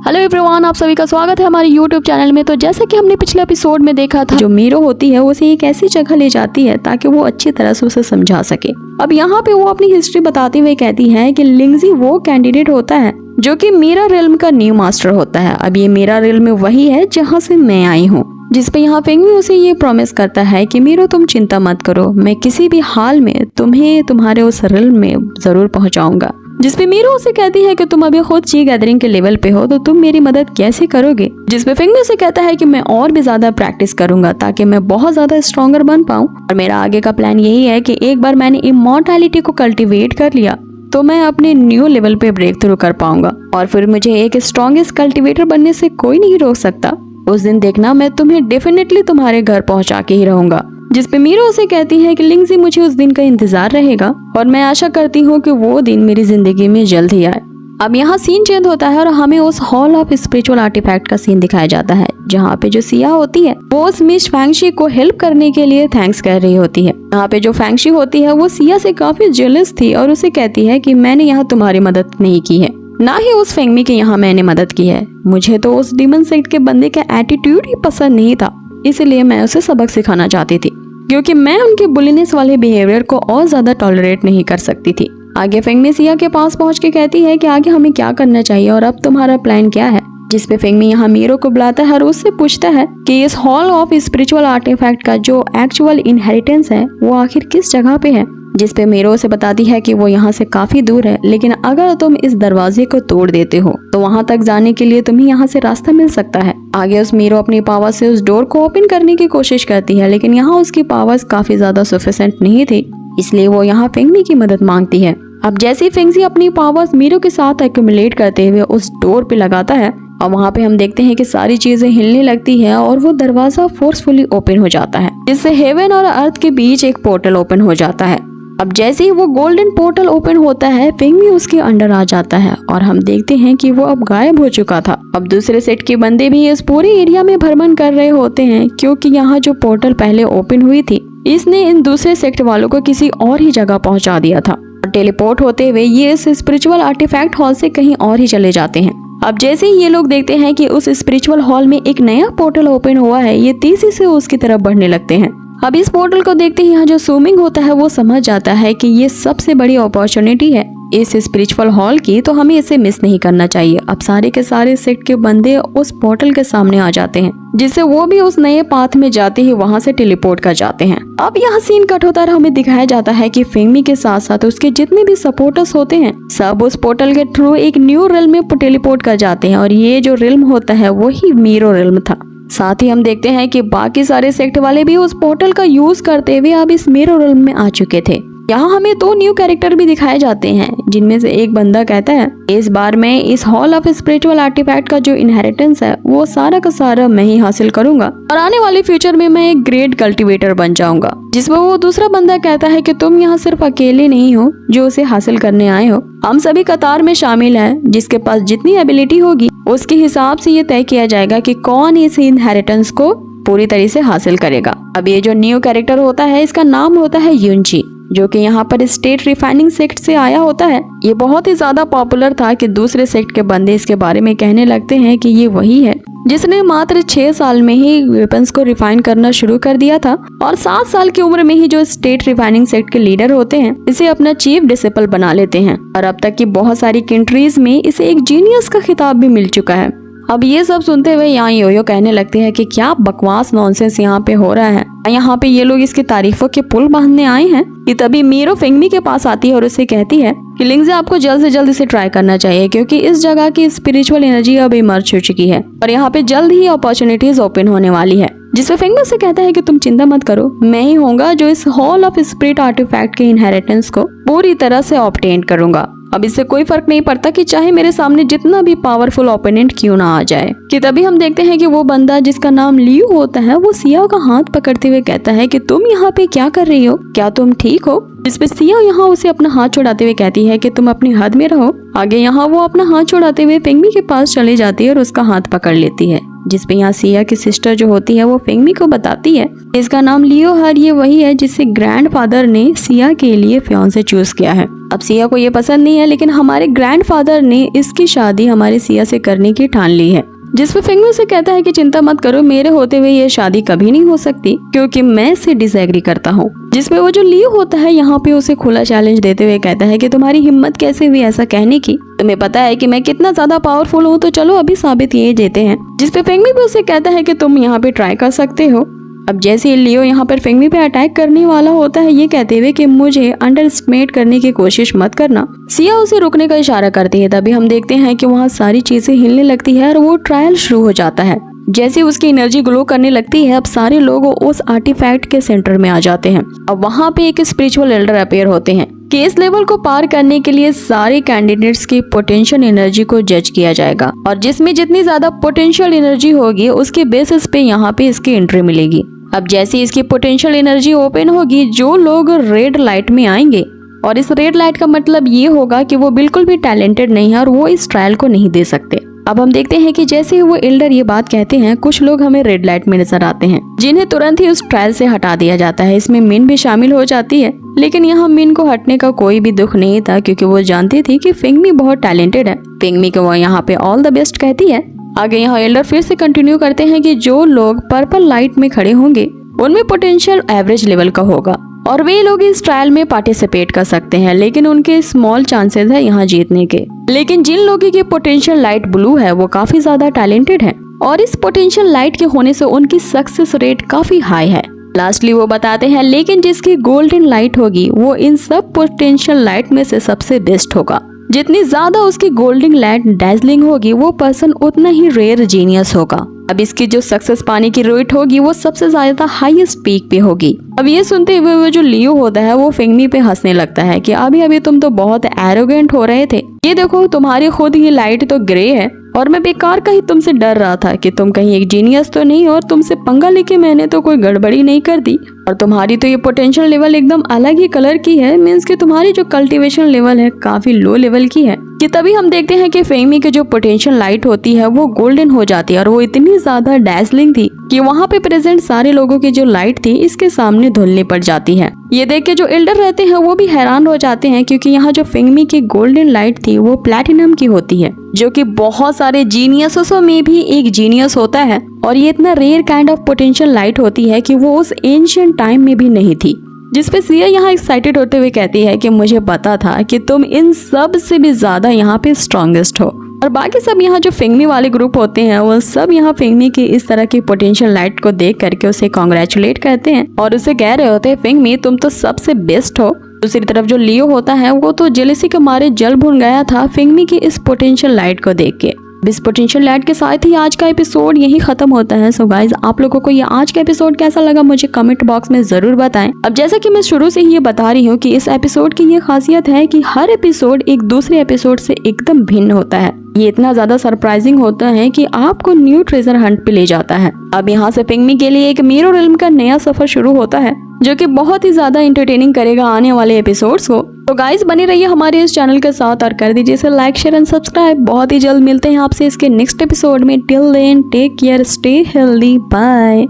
Hello everyone, आप सभी का स्वागत है हमारे यूट्यूब चैनल में। तो जैसे कि हमने पिछले एपिसोड में देखा था, जो मीरो होती है उसे एक ऐसी जगह ले जाती है ताकि वो अच्छी तरह से उसे समझा सके। अब यहाँ पे वो अपनी हिस्ट्री बताते हुए कहती है कि लिंगजी वो कैंडिडेट होता है जो कि मीरा रिल्म का न्यू मास्टर होता है। अब ये मीरा रिल्म वही है जहाँ से मैं आई हूँ, जिसपे यहाँ फेंगमी उसे ये प्रॉमिस करता है कि मीरो तुम चिंता मत करो, मैं किसी भी हाल में तुम्हें तुम्हारे उस रिल्म में जरूर पहुँचाऊंगा। जिसपे मीरो उसे कहती है कि तुम अभी खुद ची गैदरिंग के लेवल पे हो तो तुम मेरी मदद कैसे करोगे। जिसपे फेंगमी उसे कहता है कि मैं और भी ज्यादा प्रैक्टिस करूंगा ताकि मैं बहुत ज्यादा स्ट्रॉन्गर बन पाऊं, और मेरा आगे का प्लान यही है कि एक बार मैंने इमॉर्टैलिटी को कल्टीवेट कर लिया तो मैं अपने न्यू लेवल पे ब्रेक थ्रू कर पाऊंगा, और फिर मुझे एक स्ट्रॉन्गेस्ट कल्टीवेटर बनने से कोई नहीं रोक सकता। उस दिन देखना, मैं तुम्हें डेफिनेटली तुम्हारे घर पहुंचा के ही रहूंगा। जिसपे मीरो उसे कहती है कि लिंगजी मुझे उस दिन का इंतजार रहेगा और मैं आशा करती हूँ कि वो दिन मेरी जिंदगी में जल्द ही आए। अब यहाँ सीन चेंज होता है और हमें उस हॉल ऑफ स्पिरिचुअल आर्टिफैक्ट का सीन दिखाया जाता है, जहाँ पे जो सिया होती है वो उस मिस फैंगशी को हेल्प करने के लिए थैंक्स कर रही होती है। यहाँ पे जो फैंगशी होती है वो सिया से काफी जेलस थी और उसे कहती है कि मैंने यहाँ तुम्हारी मदद नहीं की है, ना ही उस फेंगमी के यहाँ मैंने मदद की है। मुझे तो उस डीमन सेक्ट के बंदे का एटीट्यूड ही पसंद नहीं था, इसलिए मैं उसे सबक सिखाना चाहती थी, क्योंकि मैं उनके बुलीनेस वाले बिहेवियर को और ज्यादा टॉलरेट नहीं कर सकती थी। आगे फेंगमी सिया के पास पहुंच के कहती है कि आगे हमें क्या करना चाहिए और अब तुम्हारा प्लान क्या है। जिसपे फेंगमी यहाँ मीरो को बुलाता है और उससे पूछता है कि इस हॉल ऑफ स्पिरिचुअल आर्टिफैक्ट का जो एक्चुअल इनहेरिटेंस है वो आखिर किस जगह पे है। जिसपे मीरो से बताती है कि वो यहाँ से काफी दूर है, लेकिन अगर तुम इस दरवाजे को तोड़ देते हो तो वहाँ तक जाने के लिए तुम्हें यहाँ से रास्ता मिल सकता है। आगे उस मीरो अपनी पावर से उस डोर को ओपन करने की कोशिश करती है, लेकिन यहाँ उसकी पावर्स काफी ज्यादा सफिशिएंट नहीं थी, इसलिए वो यहाँ फेंगमी की मदद मांगती है। अब जैसे ही फेंगजी अपनी पावर्स मीरो के साथ एक्यूमुलेट करते हुए उस डोर पे लगाता है और वहाँ पे हम देखते हैं कि सारी चीजें हिलने लगती है और वो दरवाजा फोर्सफुली ओपन हो जाता है, जिससे हेवन और अर्थ के बीच एक पोर्टल ओपन हो जाता है। अब जैसे ही वो गोल्डन पोर्टल ओपन होता है, फेंगमी उसके अंदर आ जाता है और हम देखते हैं कि वो अब गायब हो चुका था। अब दूसरे सेट के बंदे भी इस पूरे एरिया में भ्रमण कर रहे होते हैं, क्योंकि यहाँ जो पोर्टल पहले ओपन हुई थी इसने इन दूसरे सेक्ट वालों को किसी और ही जगह पहुंचा दिया था, और टेलीपोर्ट होते हुए ये इस स्पिरिचुअल आर्टिफैक्ट हॉल से कहीं और ही चले जाते हैं। अब जैसे ही ये लोग देखते हैं कि उस स्पिरिचुअल हॉल में एक नया पोर्टल ओपन हुआ है, ये तेजी से उसकी तरफ बढ़ने लगते हैं। अब इस पोर्टल को देखते ही यहाँ जो स्विमिंग होता है वो समझ जाता है कि ये सबसे बड़ी अपॉर्चुनिटी है इस स्पिरिचुअल हॉल की, तो हमें इसे मिस नहीं करना चाहिए। अब सारे के सारे सेक्ट के बंदे उस पोर्टल के सामने आ जाते हैं, जिससे वो भी उस नए पाथ में जाते ही वहाँ से टेलीपोर्ट कर जाते हैं। अब यहाँ सीन कट होता है, हमें दिखाया जाता है कि फेंगमी के साथ साथ उसके जितने भी सपोर्टर्स होते हैं सब उस पोर्टल के थ्रू एक न्यू रिल्म में टेलीपोर्ट कर जाते हैं, और ये जो रिल्म होता है वही मीरो रिल्म था। साथ ही हम देखते हैं कि बाकी सारे सेक्ट वाले भी उस पोर्टल का यूज करते हुए अब इस मीरो रिल्म में आ चुके थे। यहाँ हमें 2 न्यू कैरेक्टर भी दिखाए जाते हैं, जिनमें से एक बंदा कहता है इस बार मैं इस हॉल ऑफ स्पिरिचुअल आर्टिफैक्ट का जो इनहेरिटेंस है वो सारा का सारा मैं ही हासिल करूंगा और आने वाले फ्यूचर में मैं एक ग्रेट कल्टीवेटर बन जाऊंगा। जिसमें वो दूसरा बंदा कहता है कि तुम यहाँ सिर्फ अकेले नहीं हो जो उसे हासिल करने आए हो, हम सभी कतार में शामिल हैं। जिसके पास जितनी एबिलिटी होगी उसके हिसाब से ये तय किया जाएगा कि कौन इस इनहेरिटेंस को पूरी तरह से हासिल करेगा। अब ये जो न्यू कैरेक्टर होता है इसका नाम होता है युनची, जो कि यहाँ पर स्टेट रिफाइनिंग सेक्ट से आया होता है। ये बहुत ही ज्यादा पॉपुलर था कि दूसरे सेक्ट के बंदे इसके बारे में कहने लगते हैं कि ये वही है जिसने मात्र 6 साल में ही वेपन्स को रिफाइन करना शुरू कर दिया था, और 7 साल की उम्र में ही जो स्टेट रिफाइनिंग सेक्ट के लीडर होते हैं इसे अपना चीफ डिसिपल बना लेते हैं, और अब तक की बहुत सारी कंट्रीज में इसे एक जीनियस का खिताब भी मिल चुका है। अब ये सब सुनते हुए यहाँ योयो कहने लगते हैं कि क्या बकवास नॉनसेंस यहाँ पे हो रहा है। यहाँ पे ये लोग इसकी तारीफों के पुल बांधने आए हैं कि तभी मीरो फेंगमी के पास आती है और उसे कहती है कि लिंगजी आपको जल्द से जल्द इसे ट्राई करना चाहिए, क्योंकि इस जगह की स्पिरिचुअल एनर्जी अब इमर्ज हो चुकी है और यहाँ पे जल्द ही अपॉर्चुनिटीज ओपन होने वाली है। जिसपे फेंगमी से कहता है कि तुम चिंता मत करो, मैं ही होऊंगा जो इस हॉल ऑफ स्पिरिट आर्टिफैक्ट के इनहेरिटेंस को पूरी तरह से ऑब्टेन करूंगा। अब इससे कोई फर्क नहीं पड़ता कि चाहे मेरे सामने जितना भी पावरफुल ओपोनेंट क्यों ना आ जाए। कि तभी हम देखते हैं कि वो बंदा जिसका नाम लियू होता है वो सिया का हाथ पकड़ते हुए कहता है कि तुम यहाँ पे क्या कर रही हो, क्या तुम ठीक हो। जिसपे सिया यहाँ उसे अपना हाथ छुड़ाते हुए कहती है कि तुम अपनी हद में रहो। आगे यहाँ वो अपना हाथ छुड़ाते हुए फेंगमी के पास चली जाती है और उसका हाथ पकड़ लेती है, जिसपे यहाँ सिया की सिस्टर जो होती है वो फिंगमी को बताती है इसका नाम लियो है, ये वही है जिससे ग्रैंडफादर ने सिया के लिए फियांसे चूज किया है। अब सिया को ये पसंद नहीं है, लेकिन हमारे ग्रैंडफादर ने इसकी शादी हमारे सिया से करने की ठान ली है। जिस पे फिंगमी से कहता है कि चिंता मत करो, मेरे होते हुए ये शादी कभी नहीं हो सकती क्योंकि मैं इससे डिसएग्री करता हूँ। जिसपे वो जो लियो होता है यहाँ पे उसे खुला चैलेंज देते हुए कहता है कि तुम्हारी हिम्मत कैसे हुई ऐसा कहने की, तुम्हें पता है कि मैं कितना ज्यादा पावरफुल हूँ, तो चलो अभी साबित ये देते हैं। जिसपे फिंगमी भी उसे कहता है कि तुम यहाँ पे ट्राई कर सकते हो। अब जैसे लियो यहाँ पर फिंगमी पे अटैक करने वाला होता है ये कहते हुए कि मुझे अंडर एस्टिमेट करने की कोशिश मत करना। सिया उसे रुकने का इशारा करती है। तभी हम देखते हैं कि वहाँ सारी चीजें हिलने लगती है और वो ट्रायल शुरू हो जाता है। जैसे उसकी एनर्जी ग्लो करने लगती है, अब सारे लोग उस आर्टिफैक्ट के सेंटर में आ जाते हैं। अब वहाँ पे एक स्पिरिचुअल एल्डर अपीयर होते हैं कि इस लेवल को पार करने के लिए सारे कैंडिडेट्स की पोटेंशियल एनर्जी को जज किया जाएगा और जिसमें जितनी ज्यादा पोटेंशियल एनर्जी होगी उसके बेसिस पे यहाँ पे इसकी एंट्री मिलेगी। अब जैसे इसकी पोटेंशियल एनर्जी ओपन होगी, जो लोग रेड लाइट में आएंगे, और इस रेड लाइट का मतलब ये होगा कि वो बिल्कुल भी टैलेंटेड नहीं है और वो इस ट्रायल को नहीं दे सकते। अब हम देखते हैं कि जैसे ही वो एल्डर ये बात कहते हैं, कुछ लोग हमें रेड लाइट में नजर आते हैं जिन्हें तुरंत ही उस ट्रायल से हटा दिया जाता है। इसमें मिन भी शामिल हो जाती है, लेकिन यहाँ मिन को हटने का कोई भी दुख नहीं था क्योंकि वो जानती थी कि फिंगमी बहुत टैलेंटेड है। फिंगमी को वो यहाँ पे ऑल द बेस्ट कहती है। आगे यहाँ एल्डर फिर से कंटिन्यू करते हैं कि जो लोग पर्पल लाइट में खड़े होंगे उनमें पोटेंशियल एवरेज लेवल का होगा और वे लोग इस ट्रायल में पार्टिसिपेट कर सकते हैं, लेकिन उनके स्मॉल चांसेस है यहाँ जीतने के। लेकिन जिन लोगों की पोटेंशियल लाइट ब्लू है वो काफी ज्यादा टैलेंटेड है और इस पोटेंशियल लाइट के होने से उनकी सक्सेस रेट काफी हाई है। लास्टली वो बताते हैं लेकिन जिसकी गोल्डन लाइट होगी वो इन सब पोटेंशियल लाइट में से सबसे बेस्ट होगा। जितनी ज्यादा उसकी गोल्डन लाइट डैजलिंग होगी वो पर्सन उतना ही रेयर जीनियस होगा। अब इसकी जो सक्सेस पाने की रेट होगी वो सबसे ज्यादा हाईएस्ट पीक पे होगी। अब ये सुनते हुए वो जो लियो होता है वो फिंगमी पे हंसने लगता है कि अभी अभी तुम तो बहुत एरोगेंट हो रहे थे, ये देखो तुम्हारी खुद ही लाइट तो ग्रे है और मैं बेकार का ही तुमसे डर रहा था कि तुम कहीं एक जीनियस तो नहीं और तुमसे पंगा लेके मैंने तो कोई गड़बड़ी नहीं कर दी। और तुम्हारी तो ये पोटेंशियल लेवल एकदम अलग ही कलर की है, मीन्स कि तुम्हारी जो कल्टीवेशन लेवल है काफी लो लेवल की है। कि तभी हम देखते हैं कि फिंगमी की जो पोटेंशियल लाइट होती है वो गोल्डन हो जाती है और वो इतनी ज्यादा डैजलिंग थी कि वहाँ पे प्रेजेंट सारे लोगों की जो लाइट थी इसके सामने धुलने पड़ जाती है। ये देख के जो एल्डर रहते हैं वो भी हैरान हो जाते हैं क्योंकि यहाँ जो फिंगमी की गोल्डन लाइट थी वो प्लैटिनम की होती है, जो कि बहुत सारे जीनियसों में भी एक जीनियस होता है और ये इतना rare kind of potential light होती है कि वो उस एंशिएंट टाइम में भी नहीं थी। जिसपे सिया यहाँ एक्साइटेड होते हुए कहती है कि मुझे पता था कि तुम इन सब से भी ज्यादा यहाँ पे स्ट्रॉन्गेस्ट हो। और बाकी सब यहाँ जो फिंगमी वाले ग्रुप होते हैं वो सब यहाँ फिंगमी की इस तरह की पोटेंशियल लाइट को देख करके उसे कॉन्ग्रेचुलेट करते हैं और उसे कह रहे होते हैं फिंगमी तुम तो सबसे बेस्ट हो। दूसरी तरफ जो लियो होता है वो तो जेलसी के मारे जल भुन गया था फिंगमी की इस पोटेंशियल लाइट को देख के। इस पोटेंशियल लाइट के साथ ही आज का एपिसोड यही खत्म होता है। सो गाइज आप लोगों को ये आज का एपिसोड कैसा लगा मुझे कमेंट बॉक्स में जरूर बताएं। अब जैसा कि मैं शुरू से ही ये बता रही हूँ कि इस एपिसोड की ये खासियत है कि हर एपिसोड एक दूसरे एपिसोड से एकदम भिन्न होता है। ये इतना ज्यादा सरप्राइजिंग होता है कि आपको न्यू ट्रेजर हंट पे ले जाता है। अब यहाँ से फिंगमी के लिए एक मीरो रिल्म का नया सफर शुरू होता है जो कि बहुत ही ज्यादा इंटरटेनिंग करेगा आने वाले एपिसोड्स को। तो गाइज बने रहिए हमारे इस चैनल के साथ और कर दीजिए इसे लाइक शेयर एंड सब्सक्राइब। बहुत ही जल्द मिलते हैं आपसे इसके नेक्स्ट एपिसोड में। Till then take care, stay healthy, bye.